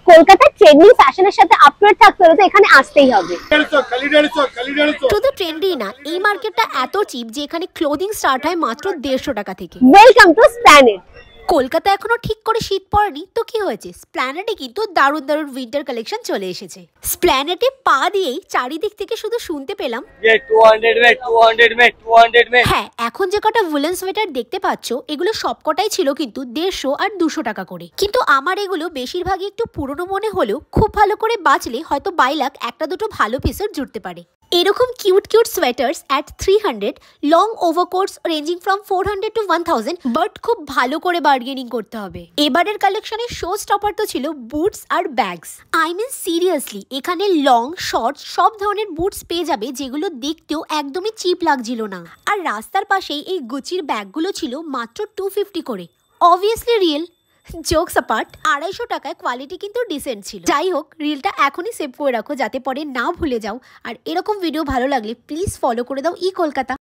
কলকাতার ট্রেন্ডিং ফ্যাশনের সাথে আপডেট থাকতে হলে তো এখানে আসতেই হবে। শুধু ট্রেন্ডি না, এই মার্কেটটা এত চিপ যে এখানে ক্লোদিং স্টার্ট হয় মাত্র 150 টাকা থেকে। Welcome to Esplanade. কলকাতা এখনো ঠিক করে শীত পড়েনি তো কি হয়েছে, স্প্ল্যানেডে কিন্তু দারুণ দারুণ উইন্টার কালেকশন চলে এসেছে। স্প্ল্যানেডে পা দিয়েই চারিদিক থেকে শুধু শুনতে পেলাম 200 में। হ্যাঁ, এখন যে কটা উলেন সোয়েটার দেখতে পাচ্ছ এগুলো সবকটাই ছিল কিন্তু 150 আর 200 টাকা করে। কিন্তু আমার এগুলো বেশিরভাগই একটু পুরনো মনে হলেও খুব ভালো করে বাঁচলে হয়তো বাইলাক একটা দুটো ভালো পিসের জুড়তে পারে। এরকম cute cute sweaters at 300, long overcoats ranging from 400 to 1000, but খুব ভালো করে বার্গেনিং করতে হবে। এবারের কালেকশনের শো স্টপার তো ছিল বুটস আর ব্যাগস। আই মিন সিরিয়াসলি, এখানে লং শর্টস সব ধরনের বুটস পেয়ে যাবে যেগুলো দেখতেও একদমই চিপ লাগছিল না। আর রাস্তার পাশেই এই গুচির ব্যাগগুলো ছিল মাত্র 250 করে। অবভিয়াসলি রিয়েল, জোকস অ্যাপার্ট, 250 টাকায় কোয়ালিটি কিন্তু ডিসেন্ট ছিল। যাই হোক, রিলটা এখনই সেভ করে রাখো যাতে পরে না ভুলে যাও। আর এরকম ভিডিও ভালো লাগলে প্লিজ ফলো করে দাও ই কলকাতা।